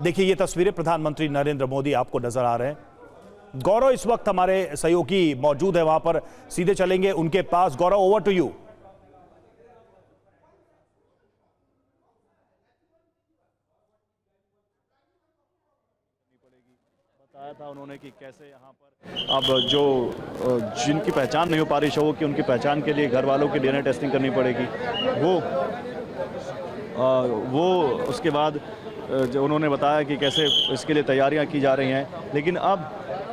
देखिए ये तस्वीरें प्रधानमंत्री नरेंद्र मोदी आपको नजर आ रहे हैं। गौरव इस वक्त हमारे सहयोगी मौजूद है वहां पर, सीधे चलेंगे उनके पास। गौरव, ओवर टू यू। बताया था उन्होंने कि कैसे यहाँ पर अब जो जिनकी पहचान नहीं हो पा रही शवों की, उनकी पहचान के लिए घर वालों की डीएनए टेस्टिंग करनी पड़ेगी। वो उसके बाद जो उन्होंने बताया कि कैसे इसके लिए तैयारियां की जा रही हैं। लेकिन अब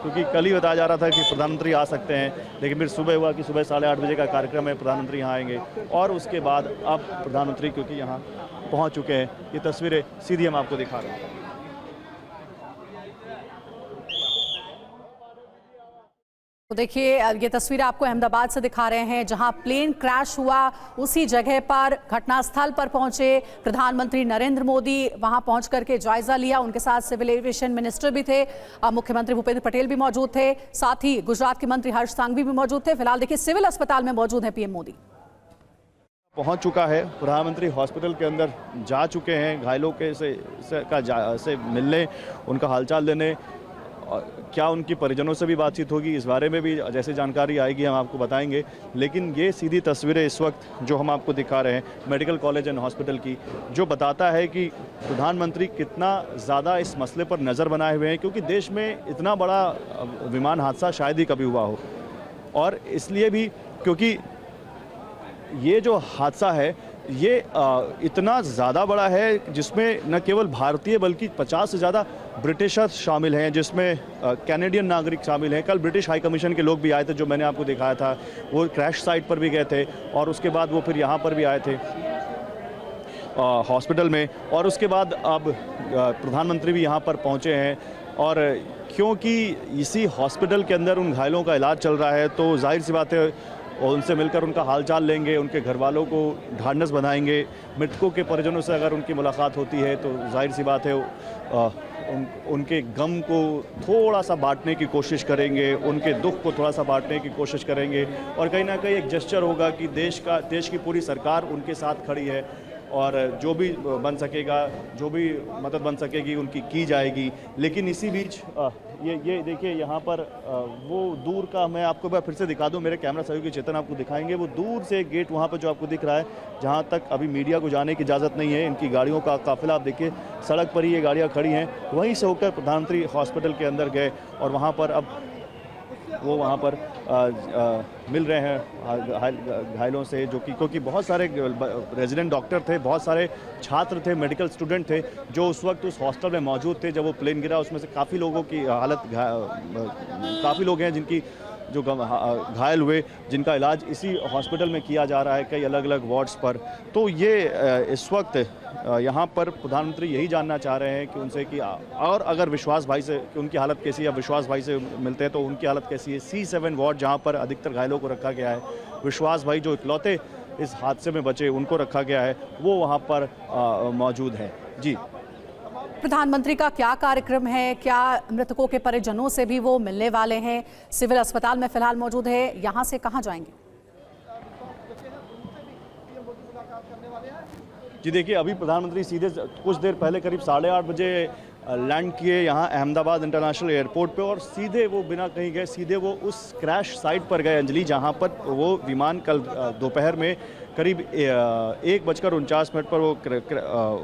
क्योंकि कल ही बताया जा रहा था कि प्रधानमंत्री आ सकते हैं, लेकिन फिर सुबह हुआ कि सुबह 8:30 बजे का कार्यक्रम है, प्रधानमंत्री यहाँ आएंगे। और उसके बाद अब प्रधानमंत्री क्योंकि यहाँ पहुँच चुके हैं, ये तस्वीरें सीधी हम आपको दिखा रहे हैं। तो देखिए ये तस्वीर आपको अहमदाबाद से दिखा रहे हैं, जहां प्लेन क्रैश हुआ उसी जगह पर घटनास्थल पर पहुंचे प्रधानमंत्री नरेंद्र मोदी। वहां पहुंच करके जायजा लिया। उनके साथ सिविल एविएशन मिनिस्टर भी थे, मुख्यमंत्री भूपेंद्र पटेल भी मौजूद थे, साथ ही गुजरात के मंत्री हर्ष सांघवी भी मौजूद थे। फिलहाल देखिए सिविल अस्पताल में मौजूद है पीएम मोदी। पहुंच चुका है प्रधानमंत्री, हॉस्पिटल के अंदर जा चुके हैं, घायलों के से मिलने, उनका हालचाल लेने। क्या उनकी परिजनों से भी बातचीत होगी, इस बारे में भी जैसे जानकारी आएगी हम आपको बताएंगे। लेकिन ये सीधी तस्वीरें इस वक्त जो हम आपको दिखा रहे हैं मेडिकल कॉलेज एंड हॉस्पिटल की, जो बताता है कि प्रधानमंत्री कितना ज़्यादा इस मसले पर नज़र बनाए हुए हैं, क्योंकि देश में इतना बड़ा विमान हादसा शायद ही कभी हुआ हो। और इसलिए भी क्योंकि ये जो हादसा है ये इतना ज़्यादा बड़ा है, जिसमें न केवल भारतीय बल्कि 50 से ज़्यादा ब्रिटिशर शामिल हैं, जिसमें कैनेडियन नागरिक शामिल हैं। कल ब्रिटिश हाई कमीशन के लोग भी आए थे, जो मैंने आपको दिखाया था। वो क्रैश साइट पर भी गए थे और उसके बाद वो फिर यहाँ पर भी आए थे हॉस्पिटल में। और उसके बाद अब प्रधानमंत्री भी यहाँ पर पहुँचे हैं। और क्योंकि इसी हॉस्पिटल के अंदर उन घायलों का इलाज चल रहा है, तो जाहिर सी बात है और उनसे मिलकर उनका हालचाल लेंगे, उनके घर वालों को ढांढस बनाएंगे। मृतकों के परिजनों से अगर उनकी मुलाकात होती है तो जाहिर सी बात है उनके गम को थोड़ा सा बांटने की कोशिश करेंगे, उनके दुख को थोड़ा सा बांटने की कोशिश करेंगे। और कहीं ना कहीं एक जेस्चर होगा कि देश की पूरी सरकार उनके साथ खड़ी है और जो भी बन सकेगा, जो भी मदद बन सकेगी उनकी की जाएगी। लेकिन इसी बीच ये देखिए यहाँ पर वो दूर का, मैं आपको फिर से दिखा दूँ, मेरे कैमरा सहयोगी चेतन आपको दिखाएंगे। वो दूर से एक गेट वहाँ पर जो आपको दिख रहा है, जहाँ तक अभी मीडिया को जाने की इजाज़त नहीं है। इनकी गाड़ियों का काफिला आप देखिए, सड़क पर ही ये गाड़ियाँ खड़ी हैं। वहीं से होकर प्रधानमंत्री हॉस्पिटल के अंदर गए और वहाँ पर अब वो वहाँ पर मिल रहे हैं घायलों से, जो कि क्योंकि बहुत सारे रेजिडेंट डॉक्टर थे, बहुत सारे छात्र थे, मेडिकल स्टूडेंट थे जो उस वक्त उस हॉस्टल में मौजूद थे जब वो प्लेन गिरा। उसमें से काफ़ी लोगों की हालत, काफ़ी लोग हैं जिनकी जो घायल हुए, जिनका इलाज इसी हॉस्पिटल में किया जा रहा है, कई अलग अलग वार्ड्स पर। तो ये इस वक्त यहाँ पर प्रधानमंत्री यही जानना चाह रहे हैं कि उनसे कि और अगर विश्वास भाई से कि उनकी हालत कैसी है, विश्वास भाई से मिलते हैं तो उनकी हालत कैसी है। C7 वार्ड जहाँ पर अधिकतर घायलों को रखा गया है, विश्वास भाई जो इकलौते इस हादसे में बचे उनको रखा गया है, वो वहाँ पर मौजूद है। जी, प्रधानमंत्री का क्या कार्यक्रम है, क्या मृतकों के परिजनों से भी वो मिलने वाले हैं? सिविल अस्पताल में फिलहाल मौजूद है, यहाँ से कहाँ जाएंगे? जी देखिए, अभी प्रधानमंत्री सीधे कुछ देर पहले करीब 8:30 बजे लैंड किए यहाँ अहमदाबाद इंटरनेशनल एयरपोर्ट पे, और सीधे वो बिना कहीं गए सीधे वो उस क्रैश साइट पर गए अंजलि, जहाँ पर वो विमान कल दोपहर में करीब 1:49 पर वो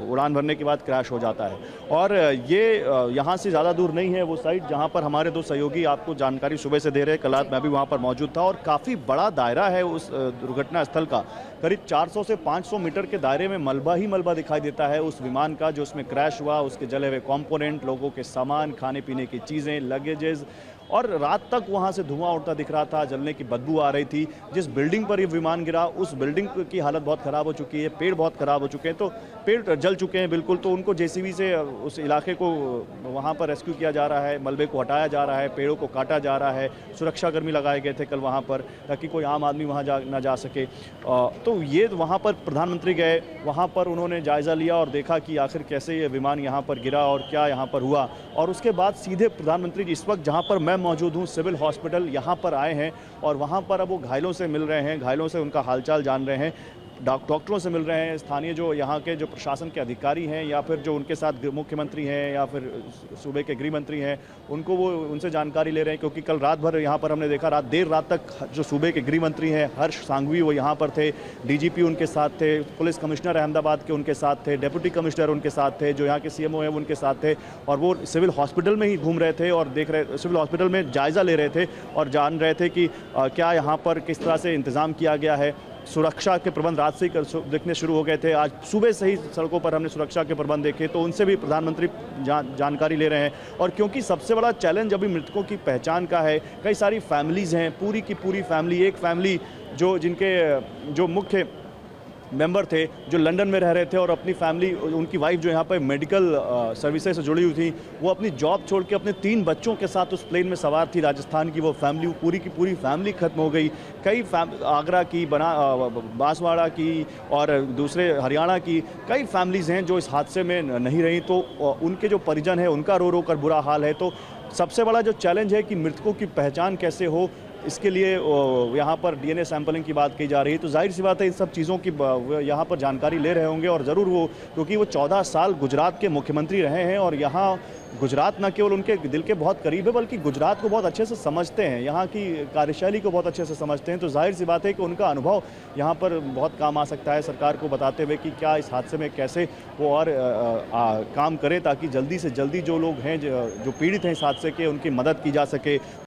उड़ान भरने के बाद क्रैश हो जाता है। और ये यहाँ से ज़्यादा दूर नहीं है वो साइट, जहाँ पर हमारे दो सहयोगी आपको जानकारी सुबह से दे रहे हैं। कल रात मैं भी वहाँ पर मौजूद था और काफ़ी बड़ा दायरा है उस दुर्घटना स्थल का। करीब 400 से 500 मीटर के दायरे में मलबा ही मलबा दिखाई देता है उस विमान का जो उसमें क्रैश हुआ, उसके जले हुए कंपोनेंट, लोगों के सामान, खाने पीने की चीज़ें, लगेजेस। और रात तक वहाँ से धुआं उड़ता दिख रहा था, जलने की बदबू आ रही थी। जिस बिल्डिंग पर ये विमान गिरा उस बिल्डिंग की हालत बहुत ख़राब हो चुकी है, पेड़ बहुत ख़राब हो चुके हैं, तो पेड़ जल चुके हैं बिल्कुल। तो उनको जेसीबी से उस इलाके को वहाँ पर रेस्क्यू किया जा रहा है, मलबे को हटाया जा रहा है, पेड़ों को काटा जा रहा है। सुरक्षाकर्मी लगाए गए थे कल वहाँ पर ताकि कोई आम आदमी वहाँ ना जा सके। तो ये वहाँ पर प्रधानमंत्री गए, वहाँ पर उन्होंने जायज़ा लिया और देखा कि आखिर कैसे ये विमान यहाँ पर गिरा और क्या यहाँ पर हुआ। और उसके बाद सीधे प्रधानमंत्री इस वक्त जहाँ पर मैं मौजूद हूँ सिविल हॉस्पिटल, यहाँ पर आए हैं और वहाँ पर अब वो घायलों से मिल रहे हैं, घायलों से उनका हालचाल जान रहे हैं। डॉक्टरों से मिल रहे हैं, स्थानीय जो यहाँ के जो प्रशासन के अधिकारी हैं या फिर जो उनके साथ मुख्यमंत्री हैं या फिर सूबे के गृह मंत्री हैं, वो उनसे जानकारी ले रहे हैं। क्योंकि कल रात भर यहाँ पर हमने देखा, देर रात तक जो सूबे के गृह मंत्री हैं हर्ष सांघवी वो यहाँ पर थे, डीजीपी उनके साथ थे, पुलिस कमिश्नर अहमदाबाद के उनके साथ थे, डिप्टी कमिश्नर उनके साथ थे, जो यहाँ के सीएमओ हैं वो उनके साथ थे, और वो सिविल हॉस्पिटल में ही घूम रहे थे और सिविल हॉस्पिटल में जायज़ा ले रहे थे और जान रहे थे कि क्या यहाँ पर किस तरह से इंतज़ाम किया गया है। सुरक्षा के प्रबंध रात से ही दिखने शुरू हो गए थे। आज सुबह से ही सड़कों पर हमने सुरक्षा के प्रबंध देखे, तो उनसे भी प्रधानमंत्री जानकारी ले रहे हैं। और क्योंकि सबसे बड़ा चैलेंज अभी मृतकों की पहचान का है, कई सारी फैमिलीज़ हैं, पूरी की पूरी फैमिली, एक फैमिली जो मुख्य मेंबर थे जो लंदन में रह रहे थे और अपनी फैमिली, उनकी वाइफ जो यहाँ पर मेडिकल सर्विसेज से जुड़ी हुई थी, वो अपनी जॉब छोड़ के अपने 3 बच्चों के साथ उस प्लेन में सवार थी राजस्थान की। वो फैमिली, पूरी की पूरी फैमिली खत्म हो गई। कई आगरा की, बांसवाड़ा की और दूसरे हरियाणा की कई फैमिलीज़ हैं जो इस हादसे में नहीं रही। तो उनके जो परिजन हैं उनका रो रो कर बुरा हाल है। तो सबसे बड़ा जो चैलेंज है कि मृतकों की पहचान कैसे हो, इसके लिए यहाँ पर डीएनए सैंपलिंग की बात की जा रही है। तो जाहिर सी बात है इन सब चीज़ों की यहाँ पर जानकारी ले रहे होंगे। और ज़रूर वो, क्योंकि वो 14 साल गुजरात के मुख्यमंत्री रहे हैं और यहाँ गुजरात न केवल उनके दिल के बहुत करीब है बल्कि गुजरात को बहुत अच्छे से समझते हैं, यहाँ की कार्यशैली को बहुत अच्छे से समझते हैं। तो जाहिर सी बात है कि उनका अनुभव यहाँ पर बहुत काम आ सकता है सरकार को बताते हुए कि क्या इस हादसे में कैसे वो और काम करें ताकि जल्दी से जल्दी जो लोग हैं जो पीड़ित हैं इस हादसे के, उनकी मदद की जा सके।